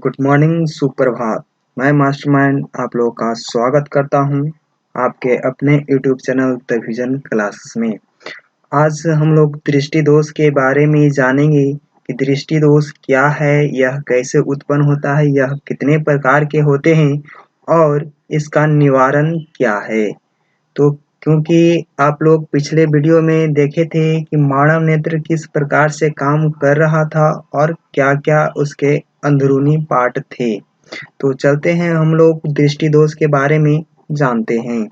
Good morning, सुप्रभात। मैं mastermind आप लोगों का स्वागत करता हूं आपके अपने YouTube channel the vision classes में। आज हम लोग दृष्टि दोष के बारे में जानेंगे कि दृष्टि दोष क्या है, यह कैसे उत्पन्न होता है, यह कितने प्रकार के होते हैं और इसका निवारण क्या है। तो क्योंकि आप लोग पिछले वीडियो में देखे थे कि मानव नेत्र किस प्रकार से काम कर रहा था और क्या-क्या उसके अंदरूनी पार्ट थे। तो चलते हैं हम लोग दृष्टि दोष के बारे में जानते हैं।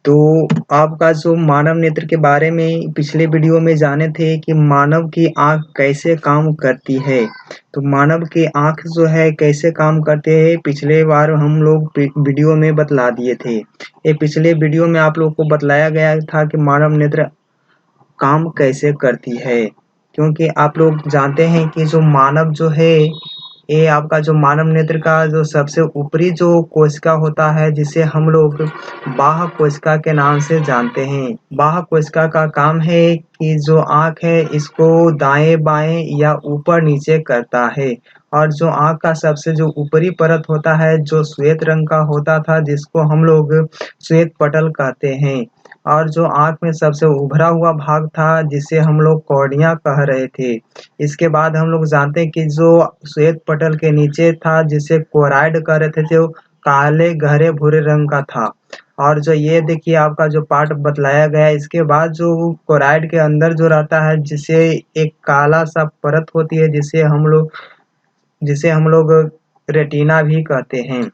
तो आपका जो मानव नेत्र के बारे में पिछले वीडियो में जाने थे कि मानव की आँख कैसे काम करती है। तो मानव की आँख जो है कैसे काम करते हैं पिछले बार हम लोग वीडियो में बतला दिए थे। ये पिछले वीडियो में आप लोग को बतलाया गया था कि मानव नेत्र काम कैसे करती है। क्योंकि आप लोग जानते हैं कि जो मानव जो है ये आपका जो मानव नेत्र का जो सबसे ऊपरी जो कोशिका होता है जिसे हम लोग बाह्य कोशिका के नाम से जानते हैं। बाह्य कोशिका का काम है कि जो आँख है इसको दाएं-बाएं या ऊपर-नीचे करता है और जो आँख का सबसे जो ऊपरी परत होता है जो श्वेत रंग का होता था जिसको हम लोग श्वेत पटल कहते हैं और जो आँख में सबसे उभरा हुआ भाग था जिसे हम लोग कॉर्निया कह रहे थे। इसके बाद हम लोग जानते हैं कि जो श्वेत पटल के नीचे था जिसे कोराइड कह रहे थे जो काले गहरे भूरे रंग का था और जो ये देखिए आपका जो पार्ट बतलाया गया है इसके बाद जो कोराइड के अंदर जो रहता है जिसे एक काला सा परत होती है जिसे हम लोग रेटिना भी कहते हैं।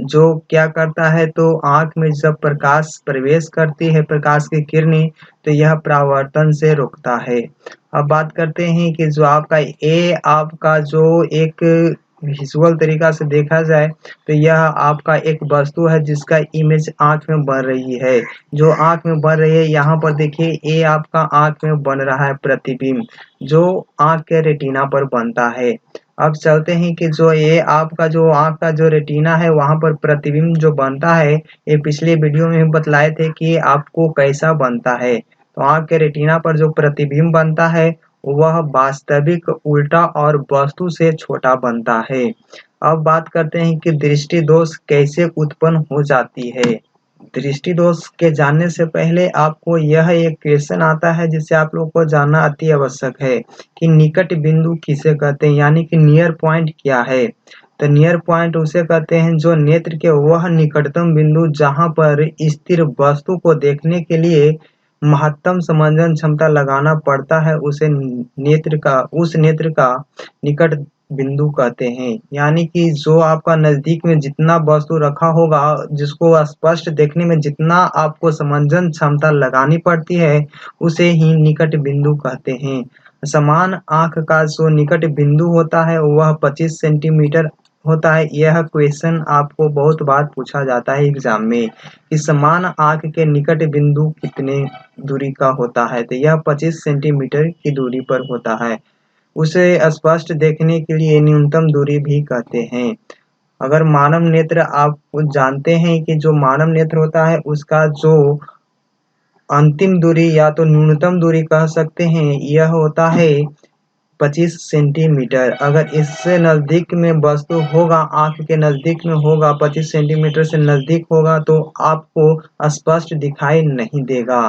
जो क्या करता है तो आँख में जब प्रकाश प्रवेश करती है प्रकाश की किरणें तो यह परावर्तन से रोकता है। अब बात करते हैं कि जो आपका जो एक विजुअल तरीका से देखा जाए तो यह आपका एक वस्तु है जिसका इमेज आँख में बन रही है। जो आँख में बन रही है यहाँ पर देखिए ये आपका आँख में बन रहा है प्रतिबिंब जो आँख के रेटिना पर बनता है। अब चलते हैं कि जो ये आपका जो आँख का जो रेटिना है वहाँ पर प्रतिबिंब जो बनता है ये पिछले वीडियो में बतलाए थे कि आपको कैसा बनता है। तो आँख के रेटिना पर जो प्रतिबिंब बनता है वह वास्तविक उल्टा और वस्तु से छोटा बनता है। अब बात करते हैं कि दृष्टि दोष कैसे उत्पन्न हो जाती है। दृष्टि दोष के जानने से पहले आपको यह एक क्वेश्चन आता है जिसे आप लोगों को जानना अति आवश्यक है कि निकट बिंदु किसे कहते हैं यानी कि नियर पॉइंट क्या है। तो नियर पॉइंट उसे कहते हैं जो नेत्र के वह निकटतम बिंदु जहां पर स्थिर वस्तु को देखने के लिए महत्तम समंजन क्षमता लगाना पड़ता है उस नेत्र का निकट बिंदु कहते हैं। यानी कि जो आपका नजदीक में जितना वस्तु रखा होगा जिसको स्पष्ट देखने में जितना आपको समंजन क्षमता लगानी पड़ती है उसे ही निकट बिंदु कहते हैं। समान आँख का जो निकट बिंदु होता है वह 25 सेंटीमीटर होता है। यह क्वेश्चन आपको बहुत बार पूछा जाता है एग्जाम में कि समान आँख के निकट बिंदु कितने दूरी का होता है। तो यह 25 सेंटीमीटर की दूरी पर होता है। उसे स्पष्ट देखने के लिए न्यूनतम दूरी भी कहते हैं। अगर मानव नेत्र आप जानते हैं कि जो मानव नेत्र होता है उसका जो अंतिम दूरी या तो न्यूनतम दूरी कह सकते हैं यह होता है 25 सेंटीमीटर। अगर इससे नज़दीक में वस्तु होगा आँख के नज़दीक में होगा 25 सेंटीमीटर से नज़दीक होगा तो आपको स्पष्ट दिखाई नहीं देगा।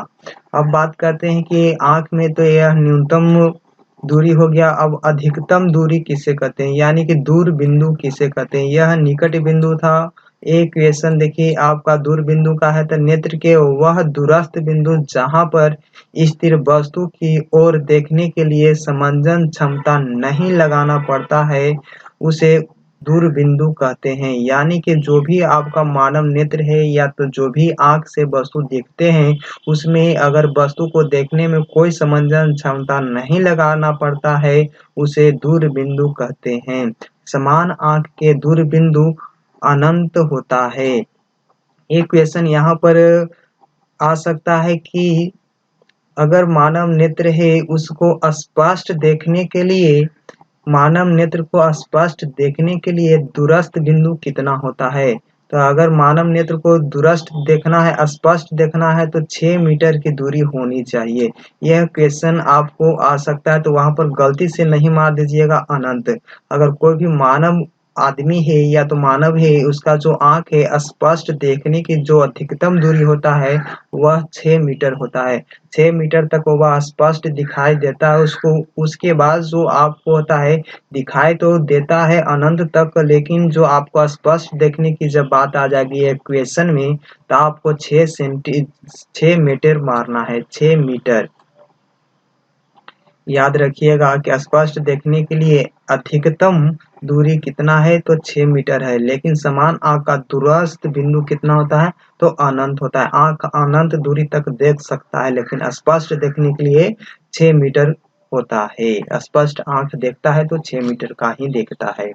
अब बात करते हैं कि आँख में तो यह न्यूनतम दूरी हो गया। अब अधिकतम दूरी किसे कहते हैं यानी कि दूर बिंदु किसे कहते हैं। यह निकट बिंदु था। एक क्वेश्चन देखिए आपका दूर बिंदु का है तो नेत्र के वह दूरस्थ बिंदु जहां पर स्थिर वस्तु की ओर देखने के लिए समंजन क्षमता नहीं लगाना पड़ता है उसे दूर बिंदु कहते हैं। यानी कि जो भी आपका मानव नेत्र है या तो जो भी आँख से वस्तु देखते हैं उसमें अगर वस्तु को देखने में कोई समंजन क्षमता नहीं लगाना पड़ता है उसे दूर बिंदु कहते हैं। समान आँख के दूर बिंदु अनंत होता है। एक क्वेश्चन यहाँ पर आ सकता है कि अगर मानव नेत्र है उसको स्पष्ट देखने के लिए मानव नेत्र को स्पष्ट देखने के लिए दूरस्थ बिंदु कितना होता है। तो अगर मानव नेत्र को दूरस्थ देखना है, स्पष्ट देखना है तो 6 मीटर की दूरी होनी चाहिए। यह क्वेश्चन आपको आ सकता है तो वहाँ पर गलती से नहीं मार दीजिएगा अनंत। अगर कोई भी मानव आदमी है या तो मानव है, उसका जो आँख है स्पष्ट देखने की जो अधिकतम दूरी होता है वह 6 मीटर होता है। 6 मीटर तक वह स्पष्ट दिखाई देता है उसको। उसके बाद जो आपको होता है, दिखाई तो देता है अनंत तक, लेकिन जो आपको स्पष्ट देखने की जब बात आ जाएगी इक्वेशन में, तो आपको 6 मीटर मारना है, 6 मीटर। याद रखिएगा कि स्पष्ट देखने के लिए अधिकतम दूरी कितना है तो 6 मीटर है, लेकिन समान आँख का दूरस्थ बिंदु कितना होता है तो अनंत होता है। आँख अनंत दूरी तक देख सकता है, लेकिन स्पष्ट देखने के लिए 6 मीटर होता है। स्पष्ट आँख देखता है तो 6 मीटर का ही देखता है।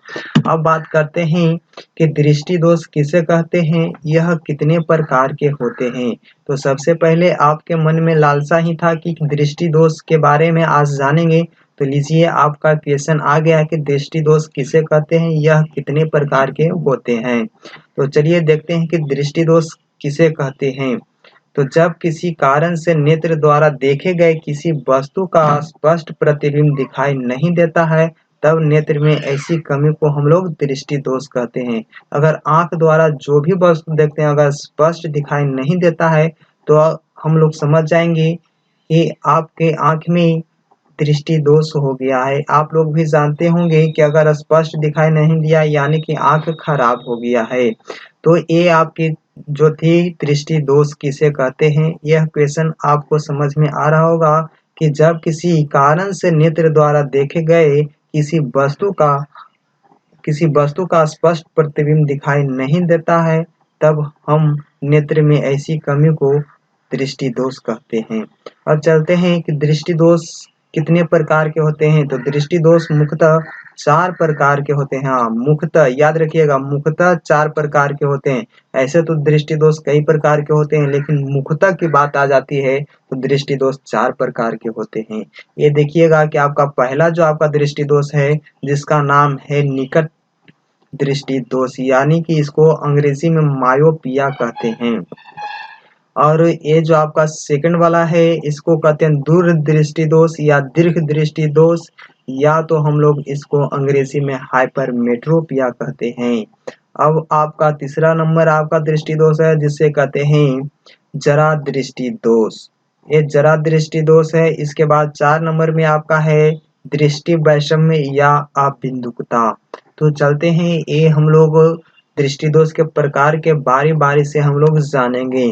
अब बात करते हैं कि दृष्टि दोष किसे कहते हैं, यह कितने प्रकार के होते हैं। तो सबसे पहले आपके मन में लालसा ही था कि दृष्टि दोष के बारे में आज जानेंगे। तो लीजिए आपका क्वेश्चन आ गया कि दृष्टि दोष किसे कहते हैं, यह कितने प्रकार के होते हैं। तो चलिए देखते हैं कि दृष्टि दोष किसे कहते हैं। तो जब किसी कारण से नेत्र द्वारा देखे गए किसी वस्तु का स्पष्ट प्रतिबिंब दिखाई नहीं देता है, तब नेत्र में ऐसी कमी को हम लोग दृष्टि दोष कहते हैं। अगर आंख द्वारा जो भी वस्तु देखते हैं अगर स्पष्ट दिखाई नहीं देता है, तो हम लोग समझ जाएंगे कि आपके आंख में दृष्टि दोष हो गया है। आप लोग भी जानते होंगे कि अगर स्पष्ट दिखाई नहीं दिया यानी कि आंख खराब हो गया है। तो ये आपकी जो थी दृष्टि दोष किसे कहते हैं, यह क्वेश्चन आपको समझ में आ रहा होगा कि जब किसी कारण से नेत्र द्वारा देखे गए किसी वस्तु का स्पष्ट प्रतिबिंब दिखाई नहीं देता है, तब हम नेत्र में ऐसी कमी को दृष्टि दोष कहते हैं। अब चलते हैं कि दृष्टि दोष कितने प्रकार के होते हैं। तो दृष्टि दोष मुख्यतः 4 प्रकार के होते हैं। हाँ, मुख्यतः याद रखिएगा, मुख्यतः 4 प्रकार के होते हैं। ऐसे तो दृष्टि दोष कई प्रकार के होते हैं, लेकिन मुख्यतः की बात आ जाती है तो दृष्टि दोष 4 प्रकार के होते हैं। ये देखिएगा कि आपका पहला जो आपका दृष्टि दोष है, जिसका नाम है निकट दृष्टि दोष, यानी कि इसको अंग्रेजी में मायोपिया कहते हैं। और ये जो आपका सेकंड वाला है, इसको कहते हैं दूर दृष्टि दोष या दीर्घ दृष्टि दोष, या तो हम लोग इसको अंग्रेजी में हाइपरमेट्रोपिया कहते हैं। अब आपका तीसरा नंबर आपका दृष्टि दोष है, जिसे कहते हैं जरा दृष्टि दोष। ये जरा दृष्टि दोष है। इसके बाद 4 नंबर में आपका है दृष्टि वैषम्य या अबिंदुकता। तो चलते हैं, ये हम लोग दृष्टि दोष के प्रकार के बारी बारी से हम लोग जानेंगे।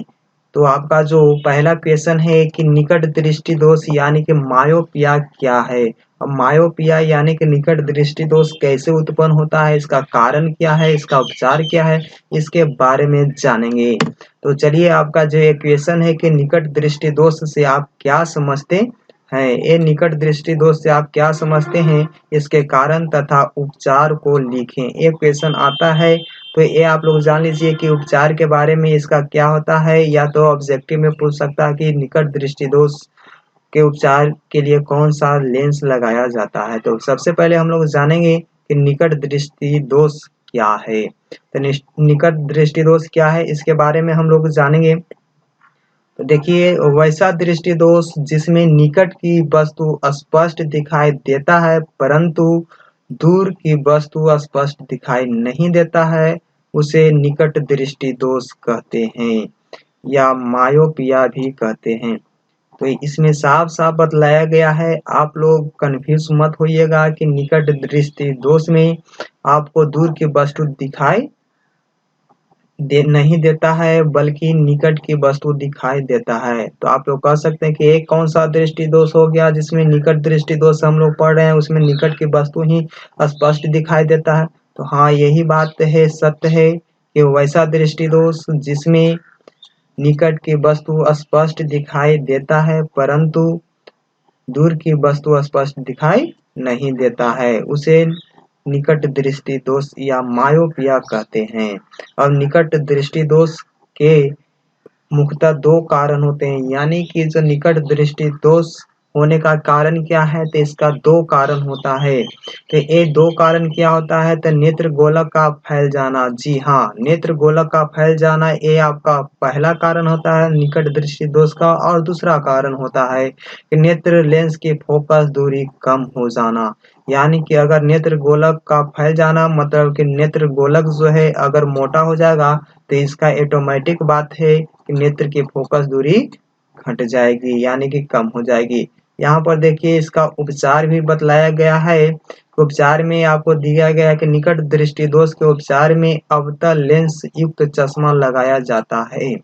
तो आपका जो पहला क्वेश्चन है कि निकट दृष्टि दोष यानी कि मायोपिया क्या है। अब मायोपिया यानी कि निकट दृष्टि दोष कैसे उत्पन्न होता है, इसका कारण क्या है, इसका उपचार क्या है, इसके बारे में जानेंगे। तो चलिए, आपका जो क्वेश्चन है कि निकट दृष्टि दोष से आप क्या समझते हैं, ये निकट दृष्टि दोष से आप क्या समझते हैं, इसके कारण तथा उपचार को लिखें। ये क्वेश्चन आता है तो ये आप लोग जान लीजिए कि उपचार के बारे में इसका क्या होता है, या तो ऑब्जेक्टिव में पूछ सकता है कि निकट दृष्टि दोष के उपचार के लिए कौन सा लेंस लगाया जाता है। तो सबसे पहले हम लोग जानेंगे कि निकट दृष्टि दोष क्या है। तो निकट दृष्टि दोष क्या है, इसके बारे में हम लोग जानेंगे। तो देखिए, वैसा दृष्टि दोष जिसमें निकट की वस्तु स्पष्ट दिखाई देता है परंतु दूर की वस्तु स्पष्ट दिखाई नहीं देता है, उसे निकट दृष्टि दोष कहते हैं या मायोपिया भी कहते हैं। तो इसमें साफ साफ बतलाया गया है, आप लोग कंफ्यूज मत होइएगा कि निकट दृष्टि दोष में आपको दूर की वस्तु दिखाई नहीं देता है, बल्कि निकट की वस्तु दिखाई देता है। तो आप लोग कह सकते हैं कि एक कौन सा दृष्टि दोष हो गया जिसमें निकट दृष्टि दोष हम लोग पढ़ रहे हैं, उसमें निकट की वस्तु ही स्पष्ट दिखाई देता है। तो हाँ, यही बात है, सत्य है कि वैसा दृष्टि दोष जिसमें निकट की वस्तु स्पष्ट दिखाई देता है परंतु दूर की वस्तु स्पष्ट दिखाई नहीं देता है, उसे निकट दृष्टि दोष या मायोपिया कहते हैं। अब निकट दृष्टि दोष के मुख्यतः 2 कारण होते हैं, यानी कि जो निकट दृष्टि दोष होने का कारण क्या है? तो इसका 2 कारण होता है। तो ये 2 कारण क्या होता है? तो नेत्र गोलक का फैल जाना। जी हाँ, नेत्र गोलक का फैल जाना ये आपका पहला कारण होता है निकट दृष्टि दोष का, और दूसरा कारण होता है कि नेत्र लेंस की फोकस दूरी कम हो जाना। यानी कि अगर नेत्र गोलक का फैल जाना मतलब कि नेत्र गोलक जो है अगर मोटा हो जाएगा तो इसका ऑटोमेटिक बात है कि नेत्र की फोकस दूरी घट जाएगी यानी कि कम हो जाएगी। यहाँ पर देखिए इसका उपचार भी बतलाया गया है। उपचार में आपको दिया गया है कि निकट दृष्टि दोष के उपचार में अवतल लेंस युक्त चश्मा लगाया जाता है।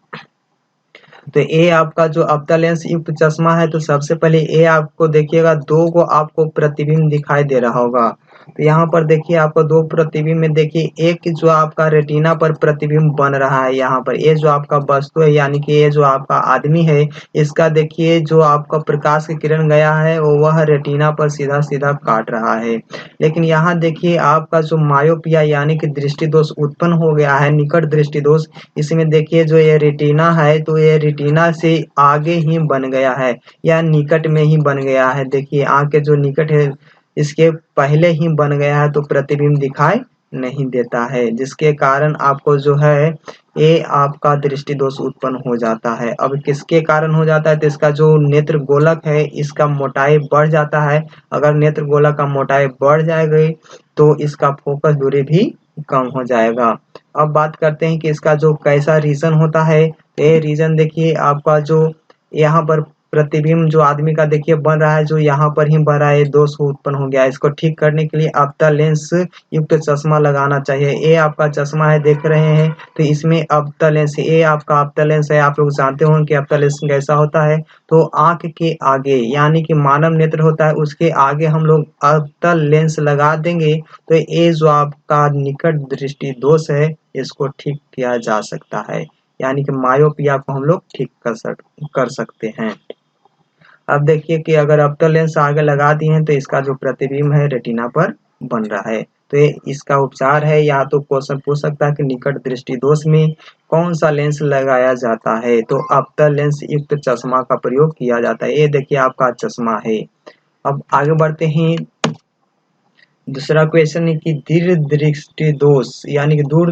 तो ये आपका जो अवतल लेंस युक्त चश्मा है तो सबसे पहले ये आपको देखिएगा 2 को आपको प्रतिबिंब दिखाई दे रहा होगा। तो यहाँ पर देखिए आपको 2 प्रतिबिंब में देखिए एक जो आपका रेटिना पर प्रतिबिंब बन रहा है यहाँ पर। ये जो आपका वस्तु है यानी कि ये जो आपका आदमी है इसका देखिए जो आपका प्रकाश की किरण गया है वो वह रेटिना पर सीधा-सीधा काट रहा है। लेकिन यहाँ देखिए आपका जो मायोपिया यानी कि दृष्टि दोष उत्पन्न हो गया है निकट दृष्टि दोष, इसमें देखिए जो ये रेटिना है तो ये रेटिना से आगे ही बन गया है या निकट में ही बन गया है। देखिए आँख के जो निकट है इसके पहले ही बन गया है तो प्रतिबिंब दिखाई नहीं देता है, जिसके कारण आपको जो है ये आपका दृष्टि दोष उत्पन्न हो जाता है। अब किसके कारण हो जाता है? तो इसका जो नेत्र गोलक है इसका मोटाई बढ़ जाता है। अगर नेत्र गोलक का मोटाई बढ़ जाएगी तो इसका फोकस दूरी भी कम हो जाएगा। अब बात करते हैं कि इसका जो कैसा रीज़न होता है। ये रीज़न देखिए आपका जो यहाँ पर प्रतिबिंब जो आदमी का देखिए बन रहा है जो यहाँ पर ही बन रहा है, ये दोष उत्पन्न हो गया है। इसको ठीक करने के लिए अवतल लेंस युक्त चश्मा लगाना चाहिए। ये आपका चश्मा है देख रहे हैं तो इसमें अवतल लेंस, ये आपका अवतल लेंस है। आप लोग जानते होंगे कि अवतल लेंस कैसा होता है। तो आँख के आगे यानी कि मानव नेत्र होता है उसके आगे हम लोग अवतल लेंस लगा देंगे तो ये जो आपका निकट दृष्टि दोष है इसको ठीक किया जा सकता है। यानी कि मायोपिया को हम लोग ठीक कर सकते हैं। अब देखिए कि अगर अवतल लेंस आगे लगा दिए हैं तो इसका जो प्रतिबिंब है रेटिना पर बन रहा है। तो ये इसका उपचार है। या तो क्वेश्चन पूछ सकता है कि निकट दृष्टि दोष में कौन सा लेंस लगाया जाता है? तो अवतल लेंस युक्त चश्मा का प्रयोग किया जाता है। ये देखिए आपका चश्मा है। अब आगे बढ़ते हैं। दूसरा क्वेश्चन है कि दीर्घ दृष्टि दोष यानी कि दूर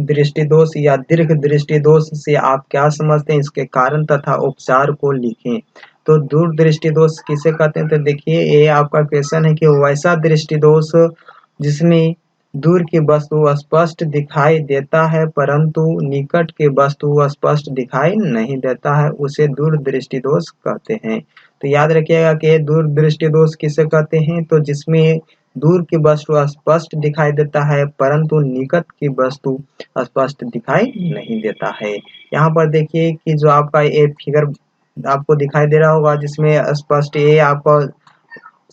दृष्टि दोष या दीर्घ दृष्टि दोष से आप क्या समझते हैं? इसके कारण तथा उपचार को लिखें। तो दूर दृष्टि दोष किसे कहते हैं? तो देखिए ये आपका क्वेश्चन है कि वैसा दृष्टि दोष जिसमें दूर की वस्तु स्पष्ट दिखाई देता है परंतु निकट की वस्तु स्पष्ट दिखाई नहीं देता है, उसे दूर दृष्टि दोष कहते हैं। तो याद रखिएगा कि दूर दृष्टि दोष किसे कहते हैं? तो जिसमें दूर की वस्तु स्पष्ट दिखाई देता है परंतु निकट की वस्तु स्पष्ट दिखाई नहीं देता है। यहाँ पर देखिए कि जो आपका ये फिगर आपको दिखाई दे रहा होगा जिसमें स्पष्ट ये आपका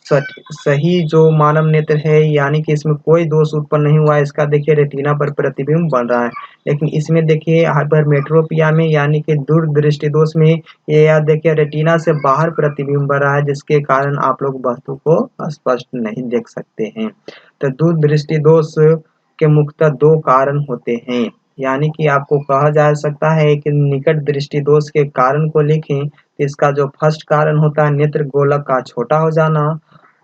सही जो मानव नेत्र है यानी कि इसमें कोई दोष उत्पन्न नहीं हुआ है। इसका देखिए रेटिना पर प्रतिबिंब बन रहा है। लेकिन इसमें देखिए हाइपरमेट्रोपिया में यानी कि दूर दृष्टि दोष में ये याद देखिए रेटिना से बाहर प्रतिबिंब बन रहा है जिसके कारण आप लोग वस्तु को स्पष्ट नहीं देख सकते हैं। तो दूर दृष्टि दोष के मुख्यतः 2 कारण होते हैं। यानी कि आपको कहा जा सकता है कि निकट दृष्टि दोष के कारण को लिखें। इसका जो फर्स्ट कारण होता है नेत्र गोलक का छोटा हो जाना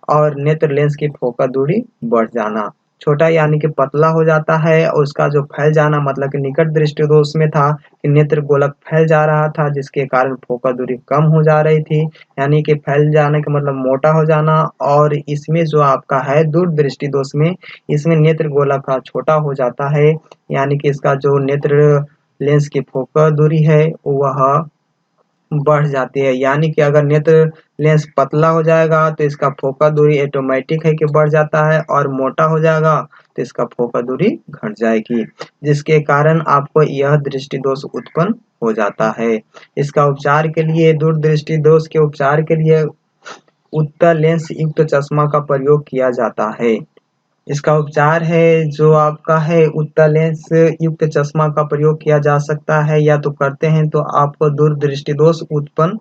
और नेत्र लेंस की फोकस दूरी बढ़ जाना। छोटा यानी कि पतला हो जाता है और उसका जो फैल जाना मतलब कि निकट दृष्टि दोष में था कि नेत्र गोलक फैल जा रहा था जिसके कारण फोकस दूरी कम हो जा रही थी। यानी कि फैल जाने का मतलब मोटा हो जाना। और इसमें जो आपका है दूर दृष्टि दोष में इसमें नेत्र गोलक का छोटा हो जाता है यानी कि इसका जो नेत्र लेंस की फोकस दूरी है वह बढ़ जाती है। यानी कि अगर नेत्र लेंस पतला हो जाएगा तो इसका फोकस दूरी ऑटोमेटिक है कि बढ़ जाता है और मोटा हो जाएगा तो इसका फोकस दूरी घट जाएगी जिसके कारण आपको यह दृष्टि दोष उत्पन्न हो जाता है। इसका उपचार के लिए दूर दृष्टि दोष के उपचार के लिए उत्तल लेंस युक्त चश्मा का प्रयोग किया जाता है। इसका उपचार है जो आपका है उत्तल लेंस युक्त चश्मा का प्रयोग किया जा सकता है या तो करते हैं तो आपको दूर दृष्टि दोष उत्पन्न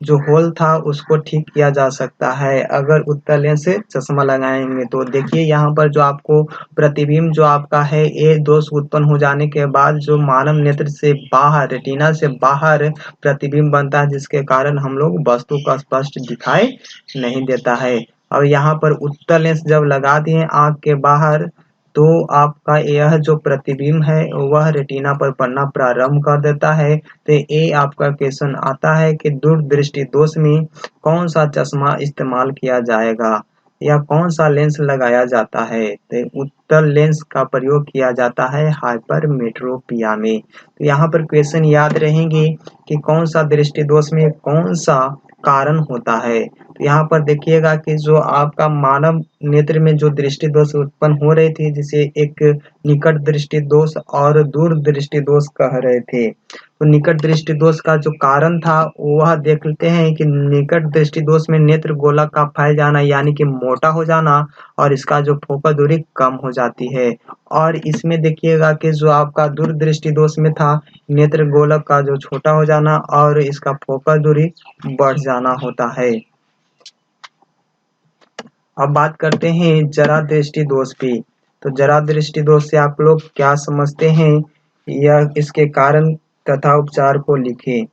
जो होल था उसको ठीक किया जा सकता है अगर उत्तल लेंस से चश्मा लगाएंगे। तो देखिए यहाँ पर जो आपको प्रतिबिंब जो आपका है ये दोष उत्पन्न हो जाने के बाद जो मानव नेत्र से बाहर, रेटिना से बाहर प्रतिबिंब बनता है, जिसके कारण हम लोग वस्तु का स्पष्ट दिखाई नहीं देता है। और यहाँ पर उत्तल लेंस जब लगा दिए आँख के बाहर, तो आपका यह जो प्रतिबिंब है वह रेटिना पर पड़ना प्रारंभ कर देता है। तो ये आपका क्वेश्चन आता है कि दूरदृष्टि दोष में कौन सा चश्मा इस्तेमाल किया जाएगा या कौन सा लेंस लगाया जाता है। तो उत्तल लेंस का प्रयोग किया जाता है हाइपरमेट्रोपिया में। तो यहाँ पर क्वेश्चन याद रहेंगे कि कौन सा दृष्टि दोष में कौन सा कारण होता है। तो यहाँ पर देखिएगा कि जो आपका मानव नेत्र में जो दृष्टि दोष उत्पन्न हो रही थी, जिसे एक निकट दृष्टि दोष और दूर दृष्टि दोष कह रहे थे। तो निकट दृष्टि दोष का जो कारण था वह देख लेते हैं कि निकट दृष्टि दोष में नेत्र गोलक का फैल जाना यानी कि मोटा हो जाना और इसका जो फोकस दूरी कम हो जाती है। और इसमें देखिएगा कि जो आपका दूर दृष्टि दोष में था नेत्र गोलक का जो छोटा हो जाना और इसका फोकस दूरी बढ़ जाना होता है। अब बात करते हैं जरा दृष्टि दोष पे। तो जरा दृष्टि दोष से आप लोग क्या समझते हैं या इसके कारण तथा उपचार को लिखें।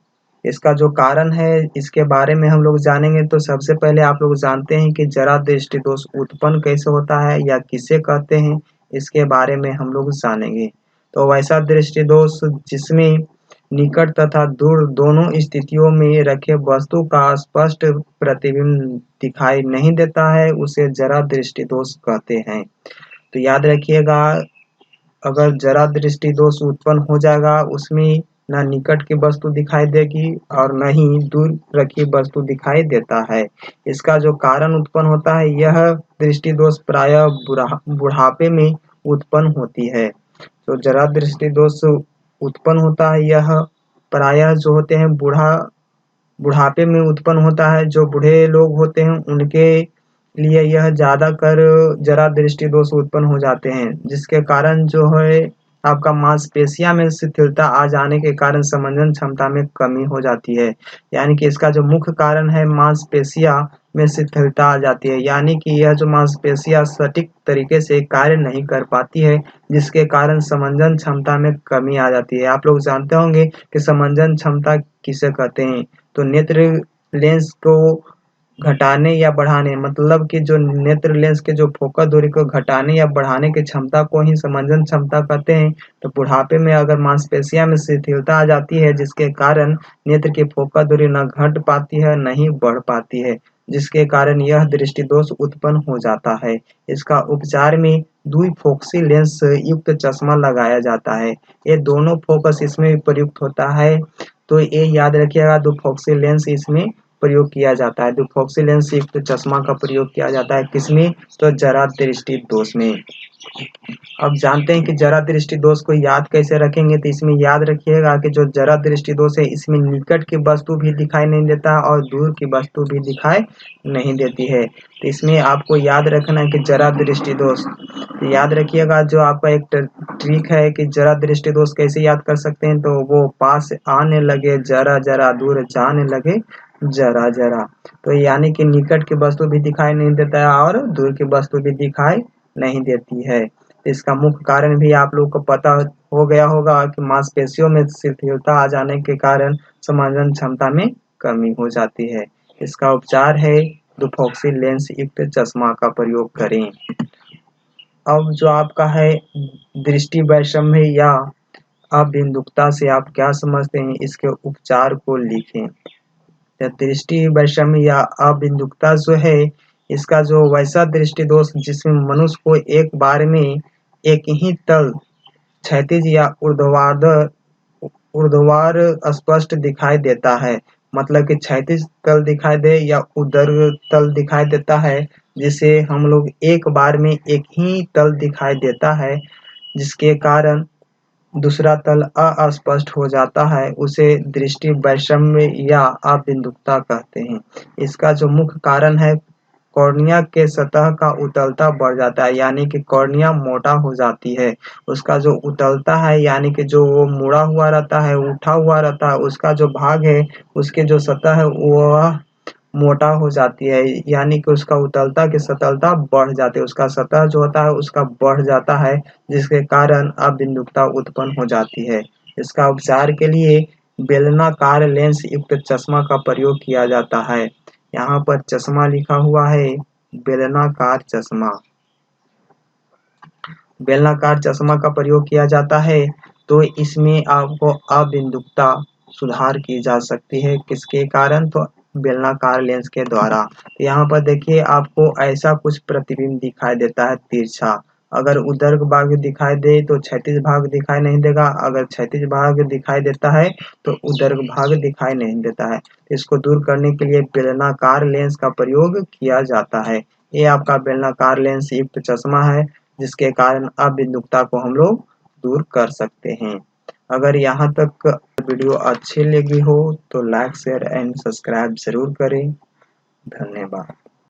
इसका जो कारण है इसके बारे में हम लोग जानेंगे। तो सबसे पहले आप लोग जानते हैं कि जरा दृष्टि दोष उत्पन्न कैसे होता है या किसे कहते हैं, इसके बारे में हम लोग जानेंगे। तो वैसा दृष्टि दोष जिसमें निकट तथा दूर दोनों स्थितियों में रखे वस्तु का स्पष्ट प्रतिबिंब दिखाई नहीं देता है उसे जरा दृष्टि दोष कहते हैं। तो याद रखिएगा, अगर जरा दृष्टि दोष उत्पन्न हो जाएगा उसमें न निकट की वस्तु दिखाई देगी और न ही दूर रखी वस्तु दिखाई देता है। इसका जो कारण उत्पन्न होता है यह दृष्टि दोष प्रायः बुढ़ापे में उत्पन्न होती है। तो जरा दृष्टि दोष उत्पन्न होता है यह प्रायः जो होते हैं बुढ़ापे में उत्पन्न होता है। जो बूढ़े लोग होते हैं उनके लिए यह ज़्यादा कर जरा दृष्टि दोष उत्पन्न हो जाते हैं, जिसके कारण जो है आपका मांसपेशियां में शिथिलता आ जाने के कारण समंजन क्षमता में कमी हो जाती है। यानी कि इसका जो मुख्य कारण है मांसपेशियां में शिथिलता आ जाती है, यानी कि यह जो मांसपेशियां सटीक तरीके से कार्य नहीं कर पाती है, जिसके कारण समंजन क्षमता में कमी आ जाती है। आप लोग जानते होंगे कि समंजन क्षमता किसे कहते हैं। तो नेत्र लेंस को घटाने या बढ़ाने, मतलब कि जो नेत्र लेंस के जो फोकस दूरी को घटाने या बढ़ाने की क्षमता को ही समंजन क्षमता कहते हैं। तो बुढ़ापे में अगर मांसपेशियां में शिथिलता आ जाती है जिसके कारण नेत्र की फोकस दूरी न घट पाती है न ही बढ़ पाती है, जिसके कारण यह दृष्टि दोष उत्पन्न हो जाता है। इसका उपचार में द्विफोक्सी लेंस युक्त चश्मा लगाया जाता है। ये दोनों फोकस इसमें प्रयुक्त होता है। तो ये याद रखिएगा, द्विफोक्सी लेंस इसमें प्रयोग किया जाता है। द्विफोक्सी लेंस युक्त चश्मा का प्रयोग किया जाता है किसमें, तो जरा दृष्टि दोष में। अब जानते हैं कि जरा दृष्टि दोष को याद कैसे रखेंगे। तो इसमें याद रखिएगा कि जो जरा दृष्टि दोष है इसमें निकट की वस्तु भी दिखाई नहीं देता और दूर की वस्तु भी दिखाई नहीं देती है। तो इसमें आपको याद रखना है कि जरा दृष्टि दोष, तो याद रखिएगा जो आपका एक ट्रिक है कि जरा दृष्टि दोष कैसे याद कर सकते हैं। तो वो पास आने लगे जरा जरा, दूर जाने लगे जरा जरा। तो यानी कि निकट की वस्तु भी दिखाई नहीं देता है और दूर की वस्तु भी दिखाई नहीं देती है। इसका मुख्य कारण भी आप लोग को पता हो गया होगा कि मांसपेशियों में शिथिलता आ जाने के कारण समंजन क्षमता में कमी हो जाती है। इसका उपचार है द्विफोक्सी लेंस युक्त चश्मा का प्रयोग करें। अब जो आपका है दृष्टि वैषम्य या अबिंदुकता से आप क्या समझते हैं, इसके उपचार को लिखें। दृष्टि वैषम्य या अबिंदुकता जो है इसका जो वैसा दृष्टि दोष जिसमें मनुष्य को एक बार में एक ही तल क्षैतिज या ऊर्ध्वाधर स्पष्ट दिखाई देता है। मतलब कि क्षैतिज तल दिखाई दे या ऊर्ध्वाधर तल दिखाई देता है, जिसे हम लोग एक बार में एक ही तल दिखाई देता है, जिसके कारण दूसरा तल अस्पष्ट हो जाता है, उसे दृष्टि वैषम्य या अबिंदुकता कहते हैं। इसका जो मुख्य कारण है कॉर्निया के सतह का उतलता बढ़ जाता है, यानी कि कॉर्निया मोटा हो जाती है। उसका जो उतलता है यानी कि जो वो मुड़ा हुआ रहता है, उठा हुआ रहता है, उसका जो भाग है, उसके जो सतह है वह मोटा हो जाती है, यानी कि उसका उतलता की सतलता बढ़ जाती है, उसका सतह जो होता है उसका बढ़ जाता है, जिसके कारण अबिंदुकता उत्पन्न हो जाती है। इसका उपचार के लिए बेलनाकार लेंस युक्त चश्मा का प्रयोग किया जाता है। यहाँ पर चश्मा लिखा हुआ है, बेलनाकार चश्मा। बेलनाकार चश्मा का प्रयोग किया जाता है तो इसमें आपको अबिंदुकता सुधार की जा सकती है। किसके कारण? तो बेलनाकार लेंस के द्वारा। तो यहाँ पर देखिए आपको ऐसा कुछ प्रतिबिंब दिखाई देता है तिरछा। अगर ऊर्ध्वाधर भाग दिखाई दे तो क्षैतिज भाग दिखाई नहीं देगा, अगर क्षैतिज भाग दिखाई देता है तो ऊर्ध्वाधर भाग दिखाई नहीं देता है। इसको दूर करने के लिए बेलनाकार लेंस का प्रयोग किया जाता है। ये आपका बेलनाकार लेंस युक्त चश्मा है, जिसके कारण अबिंदुकता को हम लोग दूर कर सकते हैं। अगर यहाँ तक वीडियो अच्छी लगी हो तो लाइक शेयर एंड सब्सक्राइब जरूर करें। धन्यवाद।